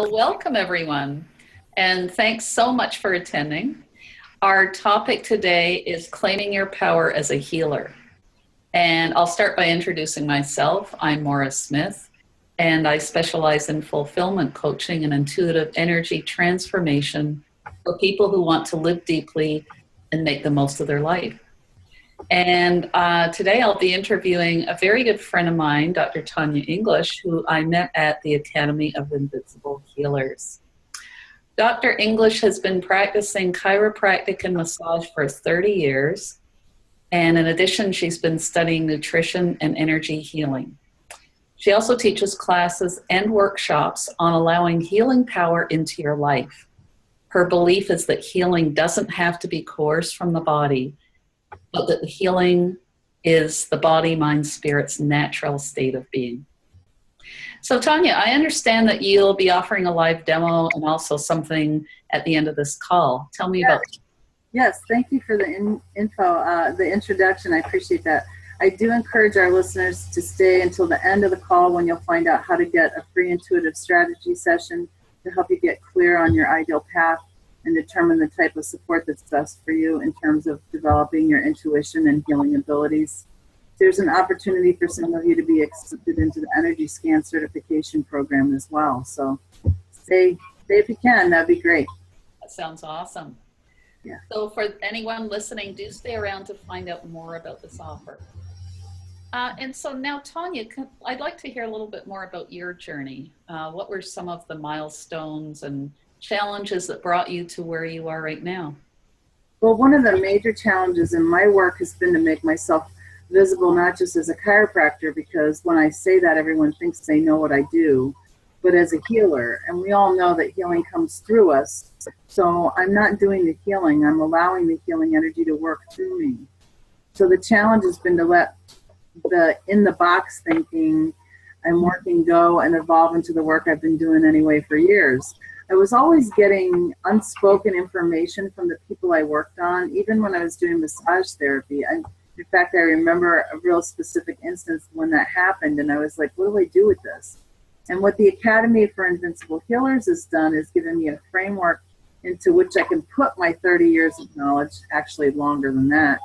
Well, welcome everyone, and thanks so much for attending. Our topic today is claiming your power as a healer. And I'll start by introducing myself. I'm Maura Smith, and I specialize in fulfillment coaching and intuitive energy transformation for people who want to live deeply and make the most of their life. And today I'll be interviewing a very good friend of mine, Dr. Tanya English, who I met at the Academy of Invincible Healers. Dr. English has been practicing chiropractic and massage for 30 years. And in addition, she's been studying nutrition and energy healing. She also teaches classes and workshops on allowing healing power into your life. Her belief is that healing doesn't have to be coerced from the body, but that the healing is the body, mind, spirit's natural state of being. So Tanya, I understand that you'll be offering a live demo and also something at the end of this call. Tell me about that. Yes, thank you for the the introduction. I appreciate that. I do encourage our listeners to stay until the end of the call when you'll find out how to get a free intuitive strategy session to help you get clear on your ideal path and determine the type of support that's best for you in terms of developing your intuition and healing abilities. There's an opportunity for some of you to be accepted into the energy scan certification program as well. So stay if you can, that'd be great. That sounds awesome. Yeah. So for anyone listening, do stay around to find out more about this offer. And so now, Tanya, I'd like to hear a little bit more about your journey. What were some of the milestones and challenges that brought you to where you are right now? Well, one of the major challenges in my work has been to make myself visible, not just as a chiropractor, because when I say that, everyone thinks they know what I do, but as a healer. And we all know that healing comes through us. So I'm not doing the healing. I'm allowing the healing energy to work through me. So the challenge has been to let the in-the-box thinking and working go and evolve into the work I've been doing anyway for years. I was always getting unspoken information from the people I worked on, even when I was doing massage therapy. In fact, I remember a real specific instance when that happened, and I was like, what do I do with this? And what the Academy for Invincible Healers has done is given me a framework into which I can put my 30 years of knowledge, actually longer than that.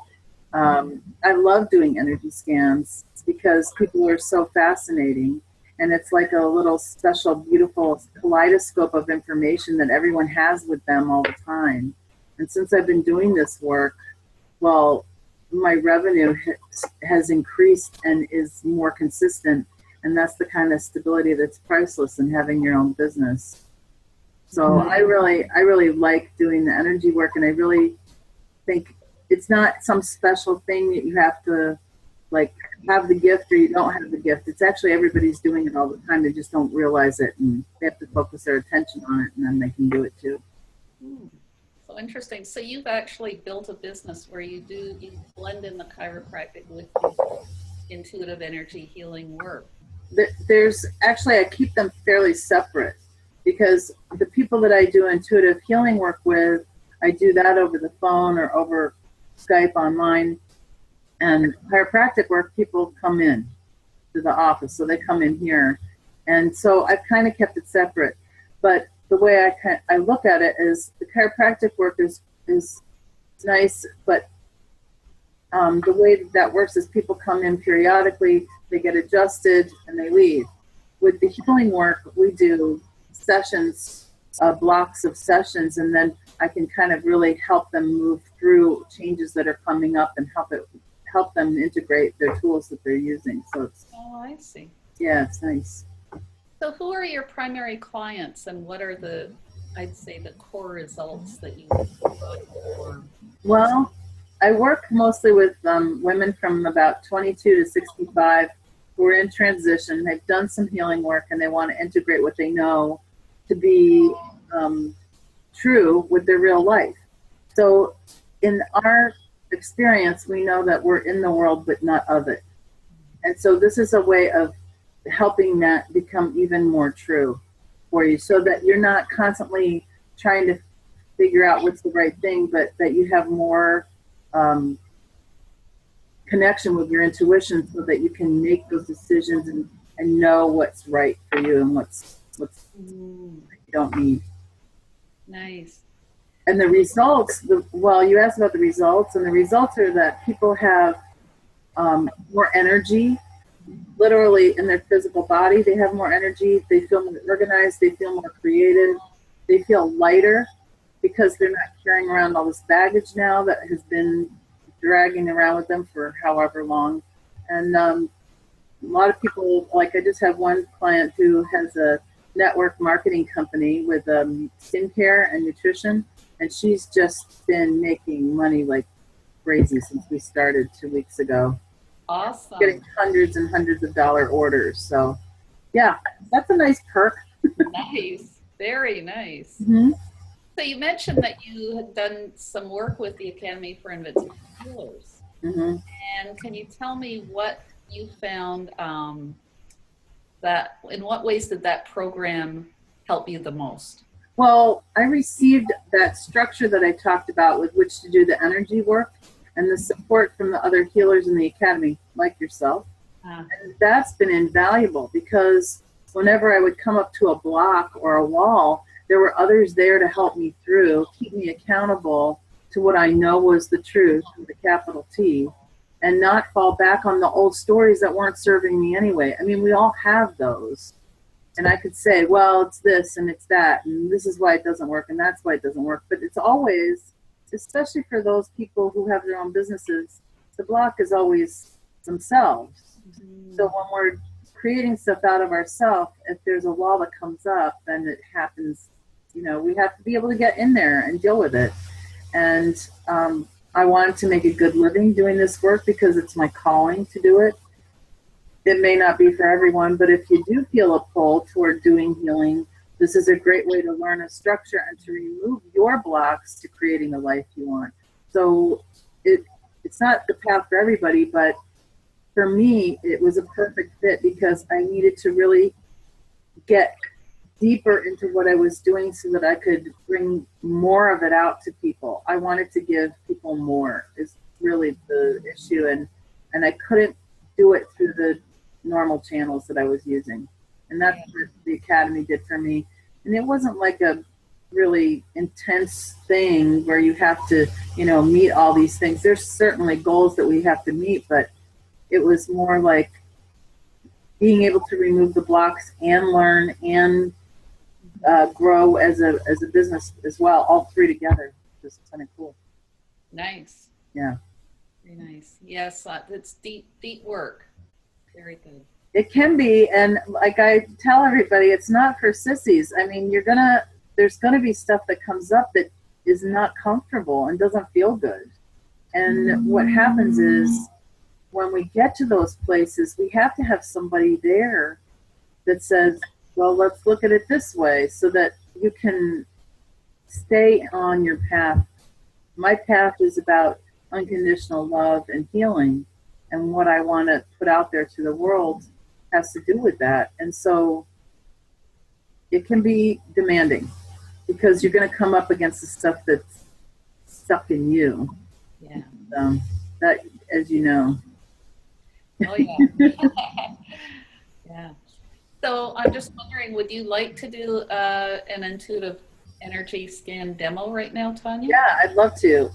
I love doing energy scans because people are so fascinating. And it's like a little special, beautiful kaleidoscope of information that everyone has with them all the time. And since I've been doing this work, well, my revenue has increased and is more consistent. And that's the kind of stability that's priceless in having your own business. So I really like doing the energy work, and I really think it's not some special thing that you have to like have the gift or you don't have the gift. It's actually everybody's doing it all the time. They just don't realize it, and they have to focus their attention on it, and then they can do it too. So interesting. So you've actually built a business where you blend in the chiropractic with the intuitive energy healing work. There's actually, I keep them fairly separate because the people that I do intuitive healing work with, I do that over the phone or over Skype online. And chiropractic work, people come in to the office, so they come in here. And so I've kind of kept it separate. But the way I look at it is the chiropractic work is nice, but the way that works is people come in periodically, they get adjusted, and they leave. With the healing work, we do sessions, blocks of sessions, and then I can kind of really help them move through changes that are coming up and help them integrate their tools that they're using. So it's, I see. Yeah, it's nice. So who are your primary clients, and what are I'd say the core results that you look for? Well, I work mostly with women from about 22 to 65 who are in transition. They've done some healing work and they want to integrate what they know to be true with their real life. So in our experience, we know that we're in the world but not of it. And so this is a way of helping that become even more true for you, so that you're not constantly trying to figure out what's the right thing, but that you have more connection with your intuition so that you can make those decisions and know what's right for you and what's you don't need. Nice. And the results, well, you asked about the results, and the results are that people have more energy, literally in their physical body. They have more energy. They feel more organized. They feel more creative. They feel lighter because they're not carrying around all this baggage now that has been dragging around with them for however long. And a lot of people, like I just have one client who has a network marketing company with skincare and nutrition, and she's just been making money like crazy since we started 2 weeks ago. Awesome. Getting hundreds and hundreds of dollar orders. So yeah, that's a nice perk. Nice. Very nice. Mm-hmm. So you mentioned that you had done some work with the Academy for Invincible Healers. Mm-hmm. And can you tell me what you found, that in what ways did that program help you the most? Well, I received that structure that I talked about with which to do the energy work and the support from the other healers in the Academy, like yourself. And that's been invaluable because whenever I would come up to a block or a wall, there were others there to help me through, keep me accountable to what I know was the truth, with a capital T, and not fall back on the old stories that weren't serving me anyway. I mean, we all have those. And I could say, well, it's this and it's that, and this is why it doesn't work, and that's why it doesn't work. But it's always, especially for those people who have their own businesses, the block is always themselves. Mm-hmm. So when we're creating stuff out of ourselves, if there's a wall that comes up, then it happens, you know, we have to be able to get in there and deal with it. And I wanted to make a good living doing this work because it's my calling to do it. It may not be for everyone, but if you do feel a pull toward doing healing, this is a great way to learn a structure and to remove your blocks to creating the life you want. So it's not the path for everybody, but for me, it was a perfect fit because I needed to really get deeper into what I was doing so that I could bring more of it out to people. I wanted to give people more is really the issue, and I couldn't do it through the normal channels that I was using. And that's what the Academy did for me. And it wasn't like a really intense thing where you have to, you know, meet all these things. There's certainly goals that we have to meet, but it was more like being able to remove the blocks and learn and grow as a business as well, all three together. Just kind of cool. Nice. Yeah. Very nice. Yes, it's deep work. Very good. It can be, and like I tell everybody, it's not for sissies. I mean, there's gonna be stuff that comes up that is not comfortable and doesn't feel good. And what happens is when we get to those places, we have to have somebody there that says, well, let's look at it this way so that you can stay on your path. My path is about unconditional love and healing, and what I want to put out there to the world has to do with that. And so it can be demanding because you're going to come up against the stuff that's stuck in you. Yeah. That, as you know. Oh, yeah. Yeah. So I'm just wondering, would you like to do an intuitive energy scan demo right now, Tanya? Yeah, I'd love to.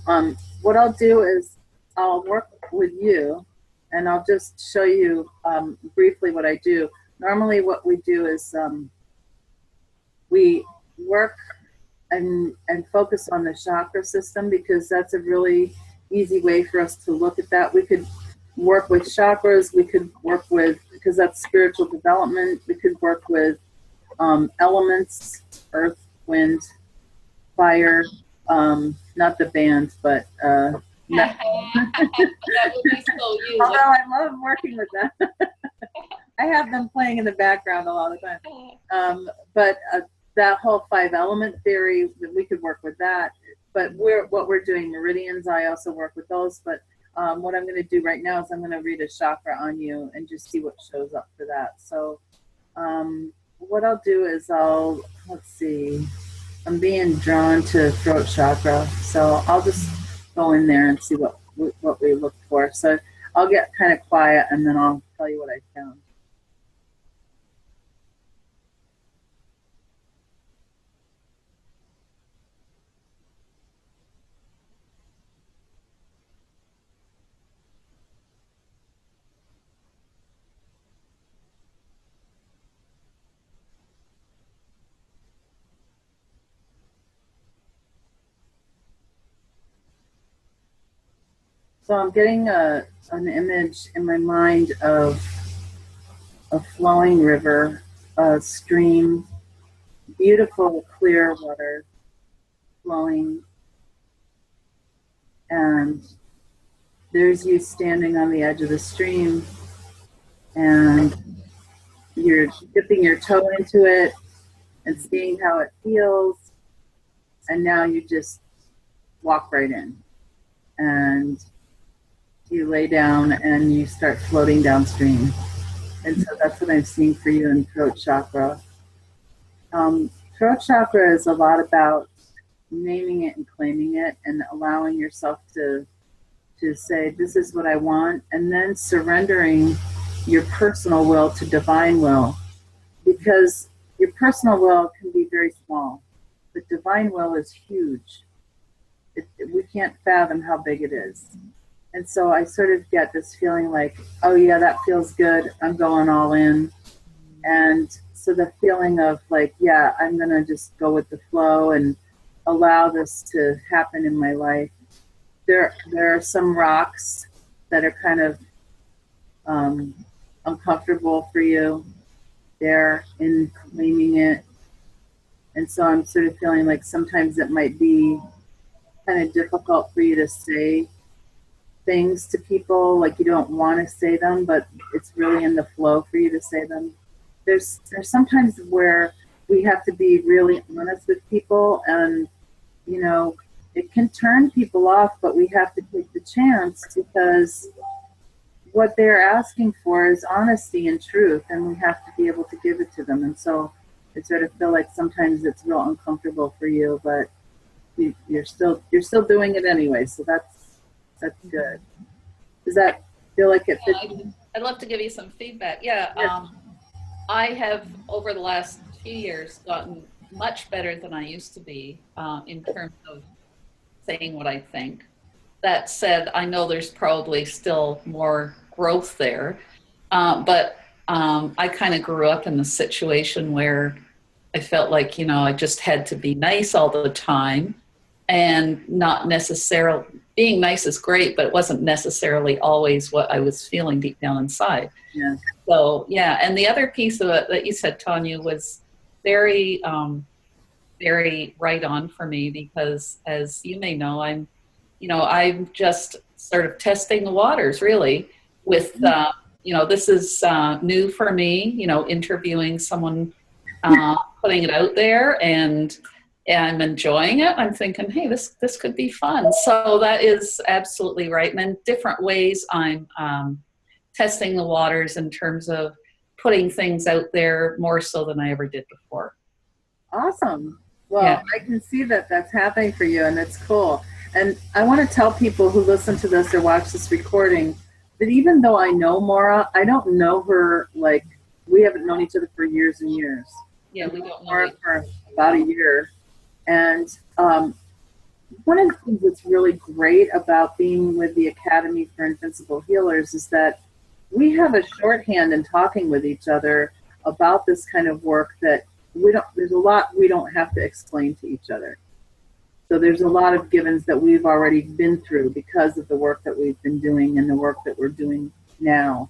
What I'll do is I'll work with you, and I'll just show you briefly what I do. Normally what we do is we work and focus on the chakra system because that's a really easy way for us to look at that. We could work with chakras, we could work with, because that's spiritual development, we could work with elements, earth, wind, fire, not the band, but that would be so you. Although I love working with them. I have them playing in the background a lot of the time. But that whole 5 element theory, we could work with that. But what we're doing, meridians, I also work with those. But what I'm going to do right now is I'm going to read a chakra on you and just see what shows up for that. So what I'll do is let's see, I'm being drawn to throat chakra. So I'll just go in there and see what we look for. So I'll get kind of quiet and then I'll tell you what I found. So I'm getting an image in my mind of a flowing river, a stream, beautiful clear water flowing, and there's you standing on the edge of the stream, and you're dipping your toe into it and seeing how it feels, and now you just walk right in, and you lay down and you start floating downstream. And so that's what I'm seeing for you in throat chakra. Throat chakra is a lot about naming it and claiming it and allowing yourself to say, this is what I want, and then surrendering your personal will to divine will. Because your personal will can be very small, but divine will is huge. We can't fathom how big it is. And so I sort of get this feeling like, oh yeah, that feels good, I'm going all in. And so the feeling of like, yeah, I'm going to just go with the flow and allow this to happen in my life. There are some rocks that are kind of uncomfortable for you. They're in claiming it. And so I'm sort of feeling like sometimes it might be kind of difficult for you to say things to people, like you don't want to say them, but it's really in the flow for you to say them. There's sometimes where we have to be really honest with people, and you know, it can turn people off, but we have to take the chance because what they're asking for is honesty and truth, and we have to be able to give it to them. And so I sort of feel like sometimes it's real uncomfortable for you, but you're still doing it anyway, so that's good. Does that feel like it fits? I'd love to give you some feedback. Yeah, I have over the last few years gotten much better than I used to be in terms of saying what I think. That said, I know there's probably still more growth there, but I kind of grew up in the situation where I felt like, you know, I just had to be nice all the time, and not necessarily being nice is great, but it wasn't necessarily always what I was feeling deep down inside. Yeah. So yeah, and the other piece of it that you said, Tanya, was very, very right on for me, because as you may know, I'm just sort of testing the waters really with, this is new for me, interviewing someone, putting it out there, and I'm enjoying it. I'm thinking, hey, this could be fun. So that is absolutely right. And in different ways, I'm testing the waters in terms of putting things out there more so than I ever did before. Awesome. Well, Yeah. I can see that that's happening for you, and it's cool. And I want to tell people who listen to this or watch this recording that even though I know Maura, I don't know her, like, we haven't known each other for years and years. Yeah, we don't know Maura for about a year. And one of the things that's really great about being with the Academy for Invincible Healers is that we have a shorthand in talking with each other about this kind of work that there's a lot we don't have to explain to each other. So there's a lot of givens that we've already been through because of the work that we've been doing and the work that we're doing now.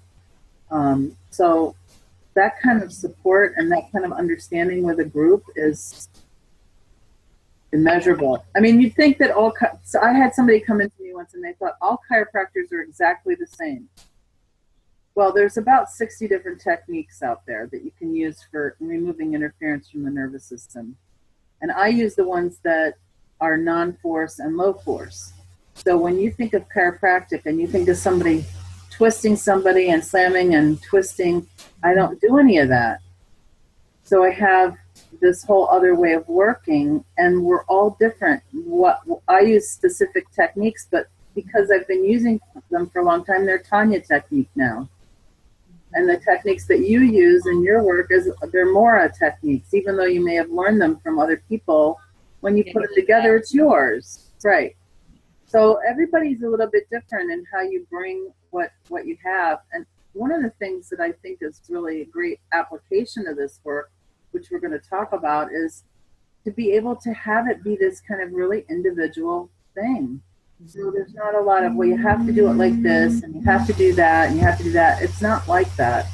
So that kind of support and that kind of understanding with a group is immeasurable. I mean, you'd think that so I had somebody come into me once and they thought all chiropractors are exactly the same. Well, there's about 60 different techniques out there that you can use for removing interference from the nervous system. And I use the ones that are non-force and low force. So when you think of chiropractic and you think of somebody twisting somebody and slamming and twisting, I don't do any of that. So I have this whole other way of working, and we're all different. I use specific techniques, but because I've been using them for a long time, they're Tanya technique now. And the techniques that you use in your work, they're Maura techniques, even though you may have learned them from other people. When you put them together, it's yours. Right. So everybody's a little bit different in how you bring what you have. And one of the things that I think is really a great application of this work, which we're going to talk about, is to be able to have it be this kind of really individual thing. So there's not a lot of, well, you have to do it like this, and you have to do that, and you have to do that. It's not like that.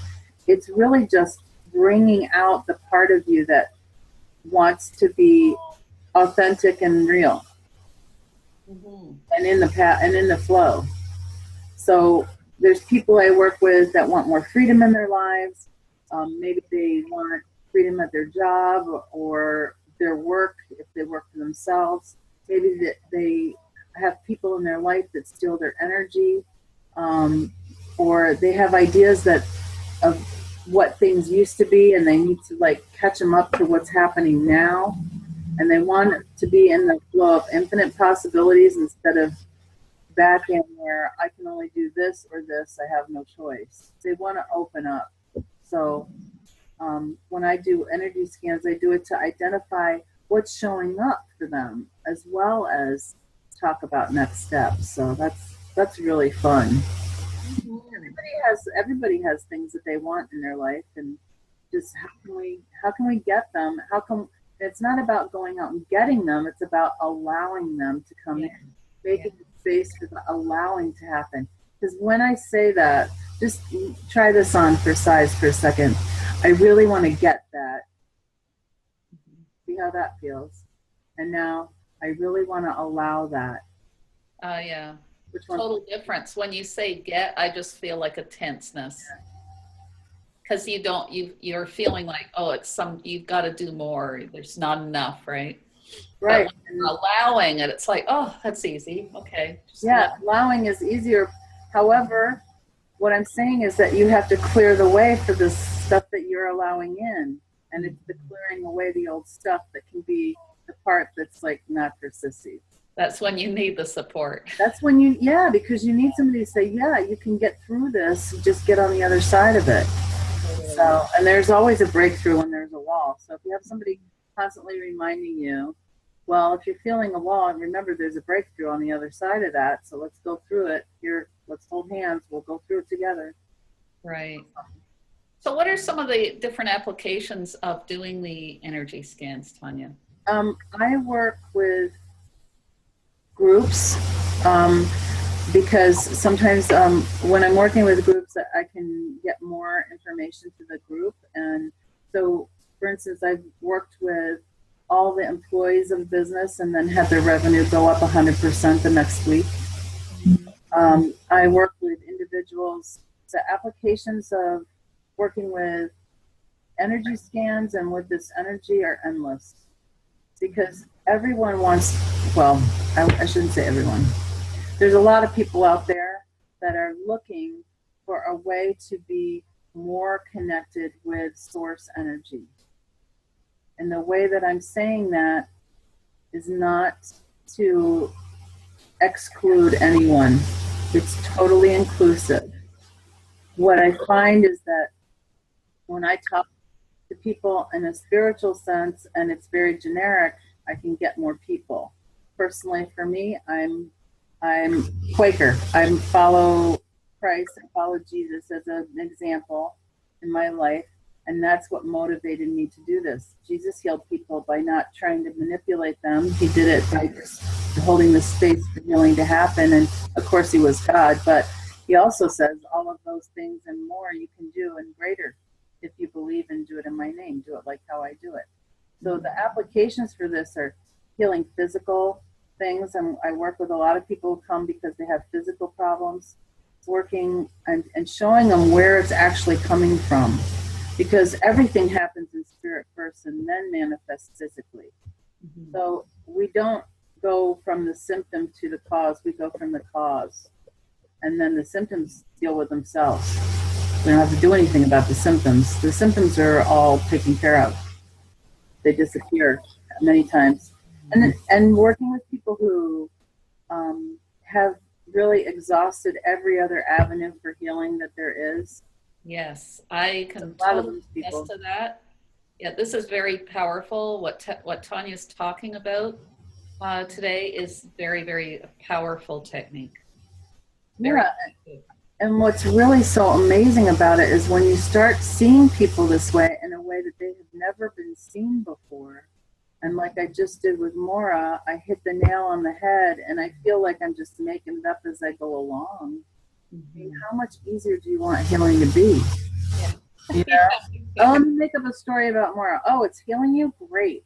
It's really just bringing out the part of you that wants to be authentic and real, and in the flow. So there's people I work with that want more freedom in their lives. Maybe they want freedom at their job or their work if they work for themselves. Maybe that they have people in their life that steal their energy, or they have ideas that of what things used to be, and they need to like catch them up to what's happening now, and they want to be in the flow of infinite possibilities instead of back in where I can only do this or this, I have no choice. They want to open up. So when I do energy scans, I do it to identify what's showing up for them, as well as talk about next steps. So that's really fun. Everybody has things that they want in their life, and just how can we get them? How come it's not about going out and getting them? It's about allowing them to come in, making space for the allowing to happen. Because when I say that, just try this on for size for a second. I really want to get that. See how that feels. And now I really want to allow that. Yeah. Which one? Total difference. When you say get, I just feel like a tenseness. Because you're feeling like, oh, you've got to do more. There's not enough, right? Right. But when you're allowing it, it's like, oh, that's easy. Okay. Allowing is easier. However, what I'm saying is that you have to clear the way for this stuff that you're allowing in. And it's the clearing away the old stuff that can be the part that's like not for sissies. That's when you need the support. That's when because you need somebody to say, yeah, you can get through this, just get on the other side of it. So, and there's always a breakthrough when there's a wall. So if you have somebody constantly reminding you, well, if you're feeling a wall, remember there's a breakthrough on the other side of that. So let's go through it. Here, let's hold hands. We'll go through it together. Right. So what are some of the different applications of doing the energy scans, Tanya? I work with groups because sometimes when I'm working with groups, I can get more information to the group. And so, for instance, I've worked with all the employees of business and then had their revenue go up 100% the next week. I work with individuals. The applications of working with energy scans and with this energy are endless, because everyone wants, well, I shouldn't say everyone. There's a lot of people out there that are looking for a way to be more connected with source energy. And the way that I'm saying that is not to exclude anyone. It's totally inclusive. What I find is that when I talk to people in a spiritual sense and it's very generic, I can get more people. Personally, for me, I'm Quaker. I follow Christ and follow Jesus as an example in my life, and that's what motivated me to do this. Jesus healed people by not trying to manipulate them. He did it by just holding the space for healing to happen, and of course he was God, but he also says all of those things and more you can do and greater if you believe and do it in my name. Do it like how I do it. So the applications for this are healing physical things, and I work with a lot of people who come because they have physical problems, working and showing them where it's actually coming from, because everything happens in spirit first and then manifests physically. So we don't go from the symptom to the cause, we go from the cause, and then the symptoms deal with themselves. We don't have to do anything about the symptoms. The symptoms are all taken care of. They disappear many times. And working with people who have really exhausted every other avenue for healing that there is. Yes, I can totally attest to that. Yeah, this is very powerful. What Tanya's talking about today is very, very powerful technique. Very effective. And what's really so amazing about it is when you start seeing people this way, in a way that they have never been seen before, And like I just did with Maura, I hit the nail on the head, and I feel like I'm just making it up as I go along. I mean, how much easier do you want healing to be? Yeah. You know? Oh, let me make up a story about Maura. Oh, it's healing you? Great.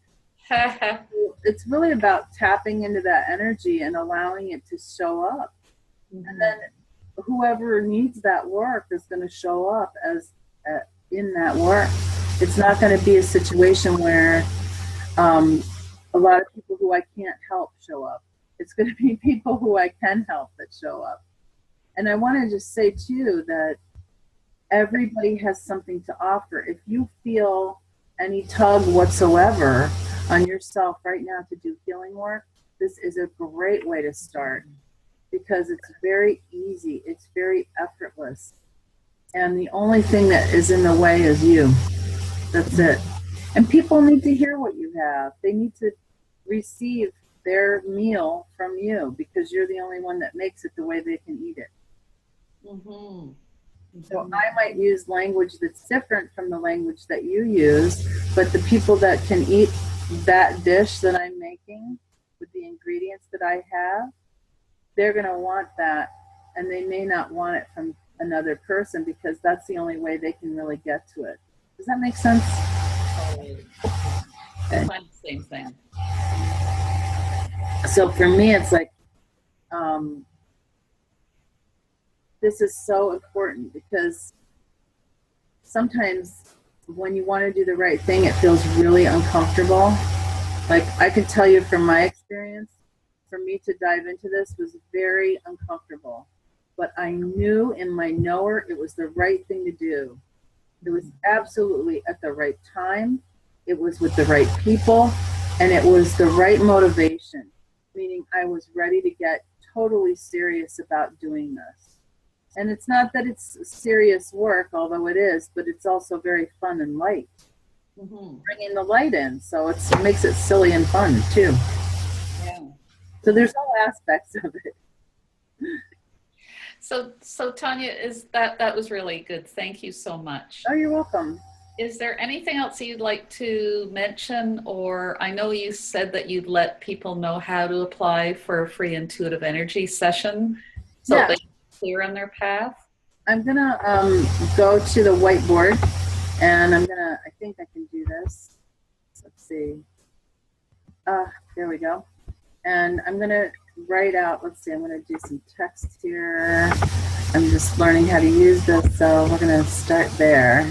It's really about tapping into that energy and allowing it to show up. And then whoever needs that work is going to show up as in that work. It's not going to be a situation where a lot of people who I can't help show up. It's going to be people who I can help that show up. And I want to just say too that everybody has something to offer. If you feel any tug whatsoever on yourself right now to do healing work, this is a great way to start, because it's very easy. It's very effortless. And the only thing that is in the way is you. That's it. And people need to hear what you have. They need to receive their meal from you, because you're the only one that makes it the way they can eat it. So I might use language that's different from the language that you use, but the people that can eat that dish that I'm making with the ingredients that I have, they're going to want that, and they may not want it from another person, because that's the only way they can really get to it. Does that make sense? Totally. I find the same thing. So for me, it's like, this is so important, because sometimes when you want to do the right thing, it feels really uncomfortable. Like I can tell you from my experience, for me to dive into this was very uncomfortable. But I knew in my knower it was the right thing to do. It was absolutely at the right time. It was with the right people, and it was the right motivation, meaning I was ready to get totally serious about doing this. And it's not that it's serious work, although it is, but it's also very fun and light. Bringing the light in, so it makes it silly and fun too. Yeah. So there's all aspects of it. So Tanya, that was really good. Thank you so much. Oh, you're welcome. Is there anything else you'd like to mention? Or I know you said that you'd let people know how to apply for a free intuitive energy session, so they can be clear on their path. I'm gonna go to the whiteboard, and I think I can do this. Let's see. There we go. And I'm gonna write out, let's see, I'm gonna do some text here. I'm just learning how to use this, so we're gonna start there.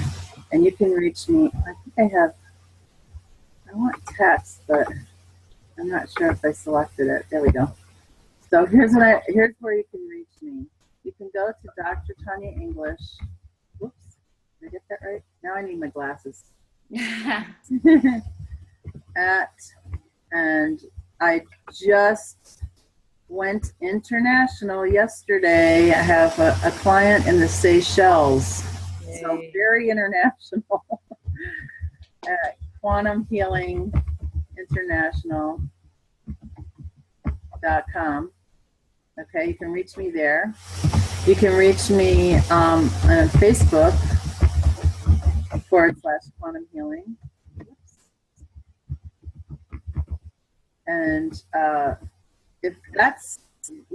And you can reach me. I think I want text, but I'm not sure if I selected it. There we go. So here's where you can reach me. You can go to Dr. Tanya English. Whoops, did I get that right? Now I need my glasses. And I just went international yesterday. I have a client in the Seychelles. Yay. So very international. At Quantum Healing International.com. Okay, you can reach me there. You can reach me on Facebook /Quantum Healing. And if that's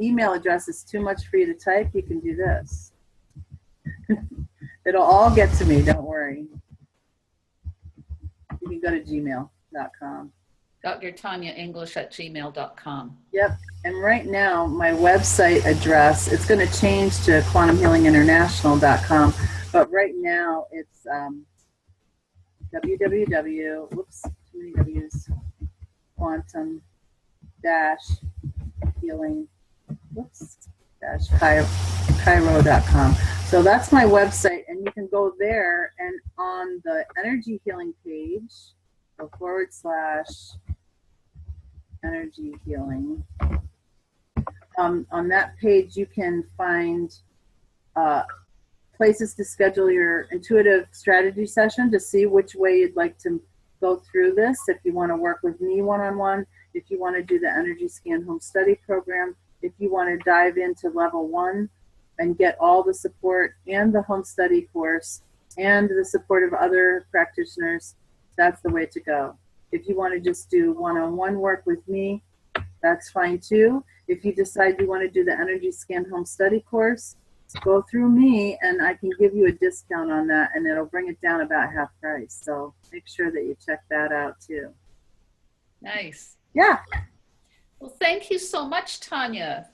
email address is too much for you to type, you can do this. It'll all get to me, don't worry. You can go to gmail.com. Dr. Tanya English at gmail.com. Yep. And right now, my website address, it's going to change to quantumhealinginternational.com. But right now, it's www, whoops, too many W's, quantum-healing, whoops, Chiro.com. So that's my website, and you can go there, and on the energy healing page, go /energy healing. On that page, you can find places to schedule your intuitive strategy session to see which way you'd like to go through this. If you want to work with me one-on-one, if you want to do the energy scan home study program, if you want to dive into level 1 and get all the support and the home study course and the support of other practitioners, that's the way to go. If you want to just do one-on-one work with me, that's fine too. If you decide you want to do the Energy Scan Home Study course, go through me and I can give you a discount on that, and it'll bring it down about half price. So make sure that you check that out too. Nice. Yeah. Well, thank you so much, Tanya.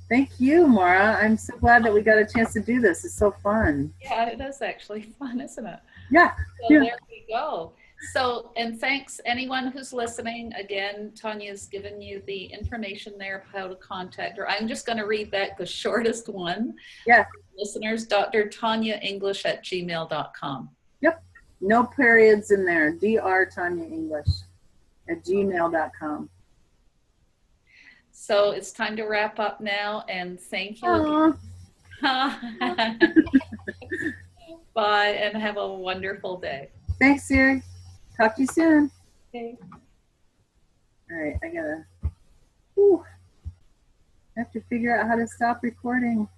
Thank you, Maura. I'm so glad that we got a chance to do this. It's so fun. Yeah, it is actually fun, isn't it? Yeah. So there we go. So, and thanks anyone who's listening. Again, Tanya's given you the information there of how to contact her. I'm just going to read that, the shortest one. Yeah. Listeners, drtanyaenglish@gmail.com. Yep. No periods in there. drtanyaenglish@gmail.com. So it's time to wrap up now, and thank you again. Bye, and have a wonderful day. Thanks, Siri. Talk to you soon. Okay. All right, I have to figure out how to stop recording.